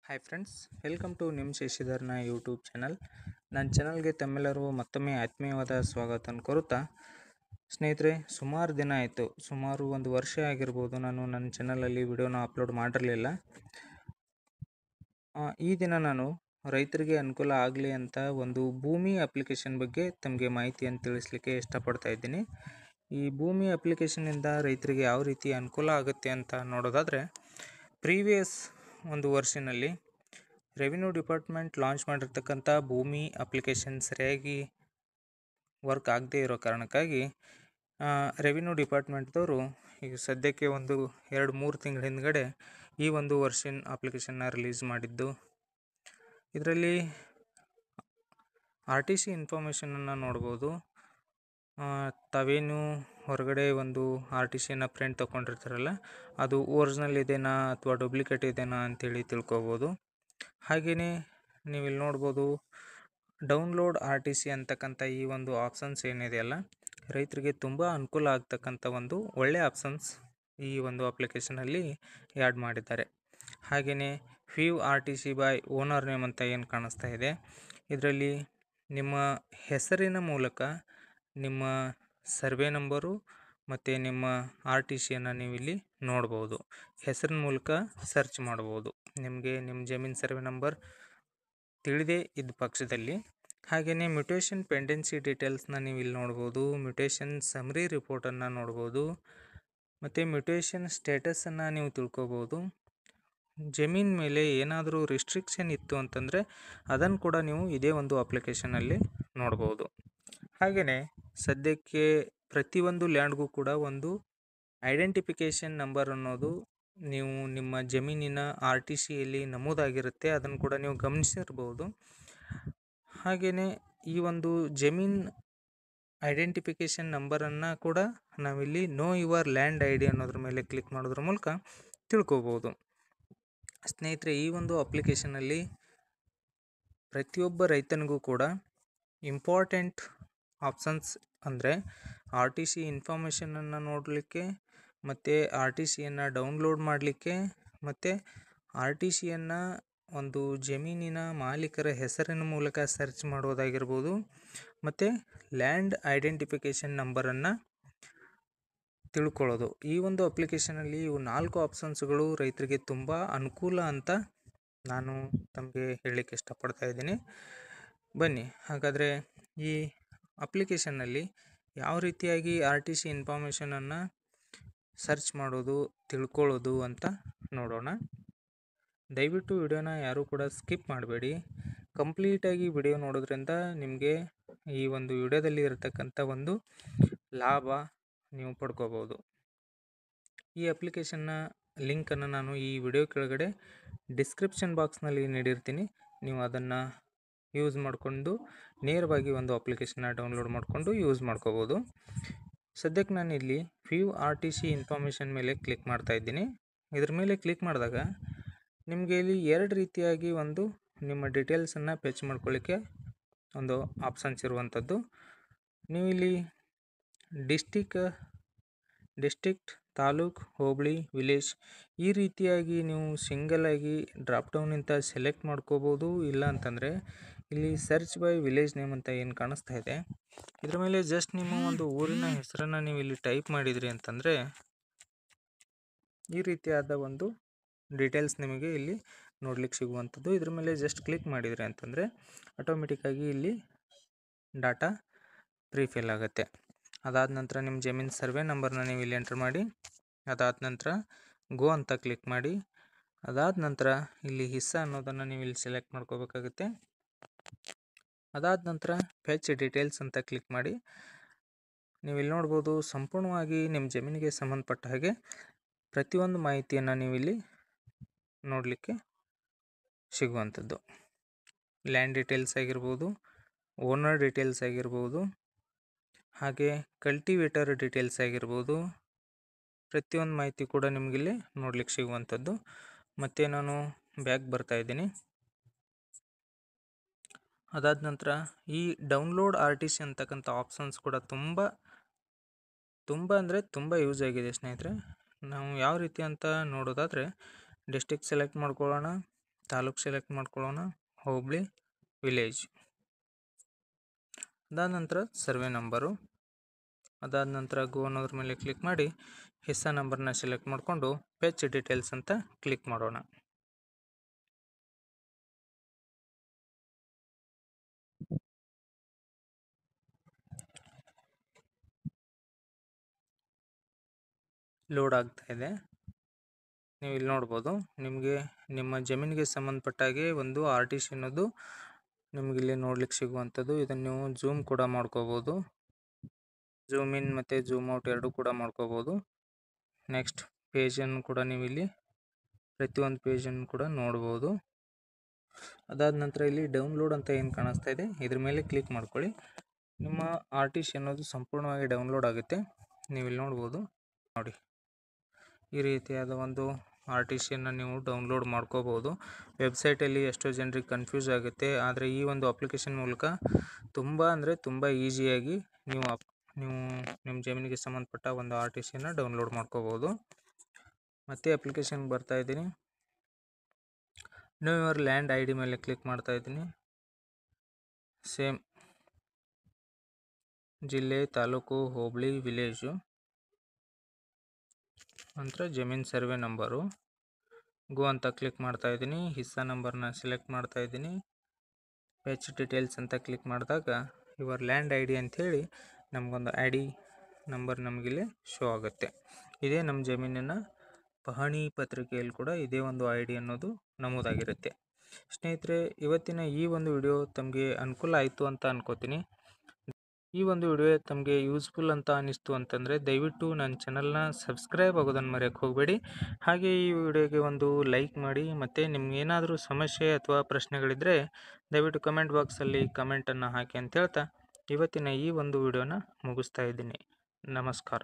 Hi friends, welcome to ನಿಮ್ಮ ಶಶಿಧರ್ನ YouTube channel. ನನ್ನ ಚಾನಲ್ಗೆ ತಮ್ಮೆಲ್ಲರೂ ಮತ್ತೊಮ್ಮೆ ಆತ್ಮೀಯವಾದ ಸ್ವಾಗತ ಕೋರುತ್ತಾ, ಸ್ನೇಹಿತರೆ, ಸುಮಾರು ದಿನ ಆಯಿತು, ಸುಮಾರು ಒಂದು ವರ್ಷ ಆಗಿರ್ಬೋದು ನಾನು ನನ್ನ ಚಾನಲಲ್ಲಿ ವಿಡಿಯೋನ ಅಪ್ಲೋಡ್ ಮಾಡಿರಲಿಲ್ಲ. ಈ ದಿನ ನಾನು ರೈತರಿಗೆ ಅನುಕೂಲ ಆಗಲಿ ಅಂತ ಒಂದು ಭೂಮಿ ಅಪ್ಲಿಕೇಶನ್ ಬಗ್ಗೆ ತಮಗೆ ಮಾಹಿತಿಯನ್ನು ತಿಳಿಸ್ಲಿಕ್ಕೆ ಇಷ್ಟಪಡ್ತಾ ಇದ್ದೀನಿ. ಈ ಭೂಮಿ ಅಪ್ಲಿಕೇಶನ್ನಿಂದ ರೈತರಿಗೆ ಯಾವ ರೀತಿ ಅನುಕೂಲ ಆಗುತ್ತೆ ಅಂತ ನೋಡೋದಾದರೆ, ಪ್ರೀವಿಯಸ್ ಒಂದು ವರ್ಷನಲ್ಲಿ ರೆವಿನ್ಯೂ ಡಿಪಾರ್ಟ್ಮೆಂಟ್ ಲಾಂಚ್ ಮಾಡಿರ್ತಕ್ಕಂಥ ಭೂಮಿ ಅಪ್ಲಿಕೇಶನ್ ಸರಿಯಾಗಿ ವರ್ಕ್ ಆಗದೇ ಇರೋ ಕಾರಣಕ್ಕಾಗಿ ರೆವಿನ್ಯೂ ಡಿಪಾರ್ಟ್ಮೆಂಟ್ದವರು ಈಗ ಸದ್ಯಕ್ಕೆ ಒಂದು 2-3 ತಿಂಗಳ ಹಿಂದ್ಗಡೆ ಈ ಒಂದು ವರ್ಷನ್ ಅಪ್ಲಿಕೇಶನ್ನ ರಿಲೀಸ್ ಮಾಡಿದ್ದು. ಇದರಲ್ಲಿ RTC ಇನ್ಫಾರ್ಮೇಷನನ್ನು ನೋಡ್ಬೋದು. ತಾವೇನು ಹೊರಗಡೆ ಒಂದು RTCಯನ್ನು ಪ್ರಿಂಟ್ ತೊಗೊಂಡಿರ್ತಾರಲ್ಲ, ಅದು ಒರಿಜಿನಲ್ ಇದೆನಾ ಅಥವಾ ಡೂಪ್ಲಿಕೇಟ್ ಇದೆನಾ ಅಂತೇಳಿ ತಿಳ್ಕೊಬೋದು. ಹಾಗೆಯೇ ನೀವಿಲ್ಲಿ ನೋಡ್ಬೋದು, ಡೌನ್ಲೋಡ್ RTC ಅಂತಕ್ಕಂಥ ಈ ಒಂದು ಆಪ್ಷನ್ಸ್ ಏನಿದೆಯಲ್ಲ, ರೈತರಿಗೆ ತುಂಬ ಅನುಕೂಲ ಆಗ್ತಕ್ಕಂಥ ಒಂದು ಒಳ್ಳೆಯ ಆಪ್ಷನ್ಸ್ ಈ ಒಂದು ಅಪ್ಲಿಕೇಶನಲ್ಲಿ ಆ್ಯಡ್ ಮಾಡಿದ್ದಾರೆ. ಹಾಗೆಯೇ view RTC by owner name ಅಂತ ಏನು ಕಾಣಿಸ್ತಾ ಇದೆ, ಇದರಲ್ಲಿ ನಿಮ್ಮ ಹೆಸರಿನ ಮೂಲಕ ನಿಮ್ಮ ಸರ್ವೆ ನಂಬರು ಮತ್ತು ನಿಮ್ಮ RTCಯನ್ನು ನೀವಿಲ್ಲಿ ನೋಡ್ಬೋದು. ಹೆಸರಿನ ಮೂಲಕ ಸರ್ಚ್ ಮಾಡ್ಬೋದು, ನಿಮಗೆ ನಿಮ್ಮ ಜಮೀನು ಸರ್ವೆ ನಂಬರ್ ತಿಳಿದೇ ಇದ್ದ ಪಕ್ಷದಲ್ಲಿ. ಹಾಗೆಯೇ ಮ್ಯೂಟೇಷನ್ ಪೆಂಡೆನ್ಸಿ ಡೀಟೇಲ್ಸ್ನ ನೀವು ಇಲ್ಲಿ ನೋಡ್ಬೋದು, ಮ್ಯೂಟೇಷನ್ ಸಮರಿ ರಿಪೋರ್ಟನ್ನು ನೋಡ್ಬೋದು, ಮತ್ತು ಮ್ಯೂಟೇಷನ್ ಸ್ಟೇಟಸನ್ನು ನೀವು ತಿಳ್ಕೊಬೋದು. ಜಮೀನ್ ಮೇಲೆ ಏನಾದರೂ ರಿಸ್ಟ್ರಿಕ್ಷನ್ ಇತ್ತು ಅಂತಂದರೆ ಅದನ್ನು ಕೂಡ ನೀವು ಇದೇ ಒಂದು ಅಪ್ಲಿಕೇಶನಲ್ಲಿ ನೋಡ್ಬೋದು. ಹಾಗೆಯೇ ಸದ್ಯಕ್ಕೆ ಪ್ರತಿಯೊಂದು ಲ್ಯಾಂಡ್ಗೂ ಕೂಡ ಒಂದು ಐಡೆಂಟಿಫಿಕೇಷನ್ ನಂಬರ್ ಅನ್ನೋದು ನೀವು ನಿಮ್ಮ ಜಮೀನಿನ RTCಯಲ್ಲಿ ನಮೂದಾಗಿರುತ್ತೆ, ಅದನ್ನು ಕೂಡ ನೀವು ಗಮನಿಸಿರ್ಬೋದು. ಹಾಗೆಯೇ ಈ ಒಂದು ಜಮೀನ್ ಐಡೆಂಟಿಫಿಕೇಷನ್ ನಂಬರನ್ನು ಕೂಡ ನಾವಿಲ್ಲಿ ನೋ ಯುವರ್ ಲ್ಯಾಂಡ್ ID ಅನ್ನೋದ್ರ ಮೇಲೆ ಕ್ಲಿಕ್ ಮಾಡೋದ್ರ ಮೂಲಕ ತಿಳ್ಕೊಬೋದು. ಸ್ನೇಹಿತರೆ, ಈ ಒಂದು ಅಪ್ಲಿಕೇಶನಲ್ಲಿ ಪ್ರತಿಯೊಬ್ಬ ರೈತನಿಗೂ ಕೂಡ ಇಂಪಾರ್ಟೆಂಟ್ ಆಪ್ಷನ್ಸ್ ಅಂದರೆ RTC ಇನ್ಫಾರ್ಮೇಷನನ್ನು ನೋಡಲಿಕ್ಕೆ, ಮತ್ತು RTCಯನ್ನು ಡೌನ್ಲೋಡ್ ಮಾಡಲಿಕ್ಕೆ, ಮತ್ತು RTCಯನ್ನು ಒಂದು ಜಮೀನಿನ ಮಾಲೀಕರ ಹೆಸರಿನ ಮೂಲಕ ಸರ್ಚ್ ಮಾಡೋದಾಗಿರ್ಬೋದು, ಮತ್ತು ಲ್ಯಾಂಡ್ ಐಡೆಂಟಿಫಿಕೇಷನ್ ನಂಬರನ್ನು ತಿಳ್ಕೊಳ್ಳೋದು. ಈ ಒಂದು ಅಪ್ಲಿಕೇಶನಲ್ಲಿ ಇವು 4 ಆಪ್ಷನ್ಸ್ಗಳು ರೈತರಿಗೆ ತುಂಬ ಅನುಕೂಲ ಅಂತ ನಾನು ತಮಗೆ ಹೇಳಲಿಕ್ಕೆ ಇಷ್ಟಪಡ್ತಾ ಇದ್ದೀನಿ. ಬನ್ನಿ, ಹಾಗಾದರೆ ಈ ಅಪ್ಲಿಕೇಶನ್ನಲ್ಲಿ ಯಾವ ರೀತಿಯಾಗಿ RTC ಇನ್ಫಾರ್ಮೇಷನನ್ನು ಸರ್ಚ್ ಮಾಡೋದು, ತಿಳ್ಕೊಳ್ಳೋದು ಅಂತ ನೋಡೋಣ. ದಯವಿಟ್ಟು ವಿಡಿಯೋನ ಯಾರೂ ಕೂಡ ಸ್ಕಿಪ್ ಮಾಡಬೇಡಿ. ಕಂಪ್ಲೀಟಾಗಿ ವಿಡಿಯೋ ನೋಡೋದ್ರಿಂದ ನಿಮಗೆ ಈ ಒಂದು ವಿಡಿಯೋದಲ್ಲಿ ಇರತಕ್ಕಂಥ ಒಂದು ಲಾಭ ನೀವು ಪಡ್ಕೋಬೋದು. ಈ ಅಪ್ಲಿಕೇಶನ್ನ ಲಿಂಕನ್ನು ನಾನು ಈ ವಿಡಿಯೋ ಕೆಳಗಡೆ ಡಿಸ್ಕ್ರಿಪ್ಷನ್ ಬಾಕ್ಸ್ನಲ್ಲಿ ನೀಡಿರ್ತೀನಿ. ನೀವು ಅದನ್ನು ಯೂಸ್ ಮಾಡಿಕೊಂಡು ನೇರವಾಗಿ ಒಂದು ಅಪ್ಲಿಕೇಶನ್ನ ಡೌನ್ಲೋಡ್ ಮಾಡಿಕೊಂಡು ಯೂಸ್ ಮಾಡ್ಕೋಬೋದು. ಸದ್ಯಕ್ಕೆ ನಾನು ಇಲ್ಲಿ ವ್ಯೂ RTC ಇನ್ಫಾರ್ಮೇಷನ್ ಮೇಲೆ ಕ್ಲಿಕ್ ಮಾಡ್ತಾ ಇದ್ದೀನಿ. ಇದ್ರ ಮೇಲೆ ಕ್ಲಿಕ್ ಮಾಡಿದಾಗ ನಿಮಗೆ ಇಲ್ಲಿ 2 ರೀತಿಯಾಗಿ ಒಂದು ನಿಮ್ಮ ಡೀಟೇಲ್ಸನ್ನು ಫೆಚ್ ಮಾಡ್ಕೊಳ್ಳಿಕ್ಕೆ ಒಂದು ಆಪ್ಷನ್ಸ್ ಇರುವಂಥದ್ದು. ನೀವು ಇಲ್ಲಿ ಡಿಸ್ಟಿಕ್ಟ್, ತಾಲೂಕ್, ಹೋಬಳಿ, ವಿಲೇಜ್ ಈ ರೀತಿಯಾಗಿ ನೀವು ಸಿಂಗಲಾಗಿ ಡ್ರಾಪ್ ಡೌನಿಂದ ಸೆಲೆಕ್ಟ್ ಮಾಡ್ಕೋಬೋದು. ಇಲ್ಲ ಅಂತಂದರೆ ಇಲ್ಲಿ ಸರ್ಚ್ ಬೈ ವಿಲೇಜ್ ನೇಮ್ ಅಂತ ಏನು ಕಾಣಿಸ್ತಾ ಇದೆ, ಇದ್ರ ಮೇಲೆ ಜಸ್ಟ್ ನಿಮ್ಮ ಒಂದು ಊರಿನ ಹೆಸರನ್ನು ನೀವು ಇಲ್ಲಿ ಟೈಪ್ ಮಾಡಿದ್ರಿ ಅಂತಂದರೆ ಈ ರೀತಿಯಾದ ಒಂದು ಡೀಟೇಲ್ಸ್ ನಿಮಗೆ ಇಲ್ಲಿ ನೋಡ್ಲಿಕ್ಕೆ ಸಿಗುವಂಥದ್ದು. ಇದ್ರ ಮೇಲೆ ಜಸ್ಟ್ ಕ್ಲಿಕ್ ಮಾಡಿದ್ರಿ ಅಂತಂದರೆ ಆಟೋಮೆಟಿಕ್ಕಾಗಿ ಇಲ್ಲಿ ಡಾಟಾ ಪ್ರೀಫಿಲ್ ಆಗುತ್ತೆ. ಅದಾದ ನಂತರ ನಿಮ್ಮ ಜಮೀನು ಸರ್ವೆ ನಂಬರ್ನ ನೀವು ಇಲ್ಲಿ ಎಂಟ್ರ್ ಮಾಡಿ, ಅದಾದ ನಂತರ ಗೋ ಅಂತ ಕ್ಲಿಕ್ ಮಾಡಿ, ಅದಾದ ನಂತರ ಇಲ್ಲಿ ಹಿಸ್ಸಾ ಅನ್ನೋದನ್ನು ನೀವು ಇಲ್ಲಿ ಸೆಲೆಕ್ಟ್ ಮಾಡ್ಕೋಬೇಕಾಗುತ್ತೆ. ಅದಾದ ನಂತರ ಫೆಚ್ ಡೀಟೇಲ್ಸ್ ಅಂತ ಕ್ಲಿಕ್ ಮಾಡಿ, ನೀವು ಇಲ್ಲಿ ನೋಡ್ಬೋದು ಸಂಪೂರ್ಣವಾಗಿ ನಿಮ್ಮ ಜಮೀನಿಗೆ ಸಂಬಂಧಪಟ್ಟ ಹಾಗೆ ಪ್ರತಿಯೊಂದು ಮಾಹಿತಿಯನ್ನು ನೀವು ಇಲ್ಲಿ ನೋಡಲಿಕ್ಕೆ ಸಿಗುವಂಥದ್ದು. ಲ್ಯಾಂಡ್ ಡೀಟೇಲ್ಸ್ ಆಗಿರ್ಬೋದು, ಓನರ್ ಡೀಟೇಲ್ಸ್ ಆಗಿರ್ಬೋದು, ಹಾಗೆ ಕಲ್ಟಿವೇಟರ್ ಡೀಟೇಲ್ಸ್ ಆಗಿರ್ಬೋದು, ಪ್ರತಿಯೊಂದು ಮಾಹಿತಿ ಕೂಡ ನಿಮಗಿಲ್ಲಿ ನೋಡ್ಲಿಕ್ಕೆ ಸಿಗುವಂಥದ್ದು. ಮತ್ತು ನಾನು ಬ್ಯಾಕ್ ಬರ್ತಾ ಇದ್ದೀನಿ. ಅದಾದ ನಂತರ ಈ ಡೌನ್ಲೋಡ್ RTC ಅಂತಕ್ಕಂಥ ಆಪ್ಷನ್ಸ್ ಕೂಡ ತುಂಬ ಅಂದರೆ ತುಂಬ ಯೂಸ್ ಆಗಿದೆ ಸ್ನೇಹಿತರೆ. ನಾವು ಯಾವ ರೀತಿ ಅಂತ ನೋಡೋದಾದರೆ ಡಿಸ್ಟಿಕ್ ಸೆಲೆಕ್ಟ್ ಮಾಡ್ಕೊಳ್ಳೋಣ, ತಾಲೂಕು ಸೆಲೆಕ್ಟ್ ಮಾಡ್ಕೊಳ್ಳೋಣ, ಹೋಬಳಿ, ವಿಲೇಜ್. ಅದಾದ ನಂತರ ಸರ್ವೆ ನಂಬರು, ಅದಾದ ನಂತರ ಗೋ ಅನ್ನೋದ್ರ ಮೇಲೆ ಕ್ಲಿಕ್ ಮಾಡಿ ಹಿಸ್ಸಾ ನಂಬರ್ನ ಸೆಲೆಕ್ಟ್ ಮಾಡಿಕೊಂಡು ಫೆಚ್ ಡೀಟೇಲ್ಸ್ ಅಂತ ಕ್ಲಿಕ್ ಮಾಡೋಣ. ಲೋಡ್ ಆಗ್ತಾ ಇದೆ. ನೀವು ಇಲ್ಲಿ ನೋಡ್ಬೋದು, ನಿಮಗೆ ನಿಮ್ಮ ಜಮೀನಿಗೆ ಸಂಬಂಧಪಟ್ಟಾಗೆ ಒಂದು ಆರ್ ಟಿ ಸಿ ಅನ್ನೋದು ನಿಮ್ಗೆ ಇಲ್ಲಿ ನೋಡ್ಲಿಕ್ಕೆ ಸಿಗುವಂಥದ್ದು. ಇದನ್ನು ನೀವು ಜೂಮ್ ಕೂಡ ಮಾಡ್ಕೋಬೋದು, ಜೂಮ್ ಇನ್ ಮತ್ತು ಜೂಮ್ ಔಟ್ ಎರಡೂ ಕೂಡ ಮಾಡ್ಕೋಬೋದು. ನೆಕ್ಸ್ಟ್ ಪೇಜನ್ನು ಕೂಡ ನೀವು ಇಲ್ಲಿ ಪ್ರತಿಯೊಂದು ಪೇಜನ್ನು ಕೂಡ ನೋಡ್ಬೋದು. ಅದಾದ ನಂತರ ಇಲ್ಲಿ ಡೌನ್ಲೋಡ್ ಅಂತ ಏನು ಕಾಣಿಸ್ತಾ ಇದೆ ಇದ್ರ ಮೇಲೆ ಕ್ಲಿಕ್ ಮಾಡ್ಕೊಳ್ಳಿ. ನಿಮ್ಮ ಆರ್ ಟಿ ಸಿ ಅನ್ನೋದು ಸಂಪೂರ್ಣವಾಗಿ ಡೌನ್ಲೋಡ್ ಆಗುತ್ತೆ. ನೀವು ಇಲ್ಲಿ ನೋಡ್ಬೋದು ನೋಡಿ, ಈ ರೀತಿಯಾದ ಒಂದು ಆರ್ ಟಿ ಸಿಯನ್ನು ನೀವು ಡೌನ್ಲೋಡ್ ಮಾಡ್ಕೋಬೋದು. ವೆಬ್ಸೈಟಲ್ಲಿ ಎಷ್ಟೋ ಜನರಿಗೆ ಕನ್ಫ್ಯೂಸ್ ಆಗುತ್ತೆ, ಆದರೆ ಈ ಒಂದು ಅಪ್ಲಿಕೇಶನ್ ಮೂಲಕ ತುಂಬ ಅಂದರೆ ತುಂಬ ಈಸಿಯಾಗಿ ನೀವು ನಿಮ್ಮ ಜಮೀನಿಗೆ ಸಂಬಂಧಪಟ್ಟ ಒಂದು ಆರ್ ಟಿ ಸಿಯನ್ನು ಡೌನ್ಲೋಡ್ ಮಾಡ್ಕೋಬೋದು. ಮತ್ತೆ ಅಪ್ಲಿಕೇಶನ್ಗೆ ಬರ್ತಾ ಇದ್ದೀನಿ, new your land I D ಮೇಲೆ ಕ್ಲಿಕ್ ಮಾಡ್ತಾ ಇದ್ದೀನಿ. ಸೇಮ್ ಜಿಲ್ಲೆ, ತಾಲೂಕು, ಹೋಬಳಿ, ವಿಲೇಜು, ನಂತರ ಜಮೀನು ಸರ್ವೆ ನಂಬರು, ಗೋ ಅಂತ ಕ್ಲಿಕ್ ಮಾಡ್ತಾ ಇದ್ದೀನಿ. ಹಿಸ್ಸಾ ನಂಬರ್ನ ಸೆಲೆಕ್ಟ್ ಮಾಡ್ತಾ ಇದ್ದೀನಿ. ಫೆಚ್ ಡೀಟೇಲ್ಸ್ ಅಂತ ಕ್ಲಿಕ್ ಮಾಡಿದಾಗ ಯುವರ್ ಲ್ಯಾಂಡ್ ಐ ಡಿ ಅಂಥೇಳಿ ನಮಗೊಂದು ಐ ಡಿ ನಂಬರ್ ನಮಗಿಲ್ಲಿ ಶೋ ಆಗುತ್ತೆ. ಇದೇ ನಮ್ಮ ಜಮೀನಿನ ಪಹಣಿ ಪತ್ರಿಕೆಯಲ್ಲಿ ಕೂಡ ಇದೇ ಒಂದು ಐ ಡಿ ಅನ್ನೋದು ನಮೂದಾಗಿರುತ್ತೆ. ಸ್ನೇಹಿತರೆ, ಇವತ್ತಿನ ಈ ಒಂದು ವಿಡಿಯೋ ತಮಗೆ ಅನುಕೂಲ ಆಯಿತು ಅಂತ ಅನ್ಕೋತೀನಿ. ಈ ಒಂದು ವಿಡಿಯೋ ತಮಗೆ ಯೂಸ್ಫುಲ್ ಅಂತ ಅನ್ನಿಸ್ತು ಅಂತಂದರೆ ದಯವಿಟ್ಟು ನನ್ನ ಚಾನಲ್ನ ಸಬ್ಸ್ಕ್ರೈಬ್ ಆಗೋದನ್ನು ಮರೆಯೋಕ್ಕೆ ಹೋಗಬೇಡಿ. ಹಾಗೆ ಈ ವಿಡಿಯೋಗೆ ಒಂದು ಲೈಕ್ ಮಾಡಿ. ಮತ್ತು ನಿಮ್ಗೇನಾದರೂ ಸಮಸ್ಯೆ ಅಥವಾ ಪ್ರಶ್ನೆಗಳಿದ್ದರೆ ದಯವಿಟ್ಟು ಕಮೆಂಟ್ ಬಾಕ್ಸಲ್ಲಿ ಕಮೆಂಟನ್ನು ಹಾಕಿ ಅಂತ ಹೇಳ್ತಾ ಇವತ್ತಿನ ಈ ಒಂದು ವಿಡಿಯೋನ ಮುಗಿಸ್ತಾ ಇದ್ದೀನಿ. ನಮಸ್ಕಾರ.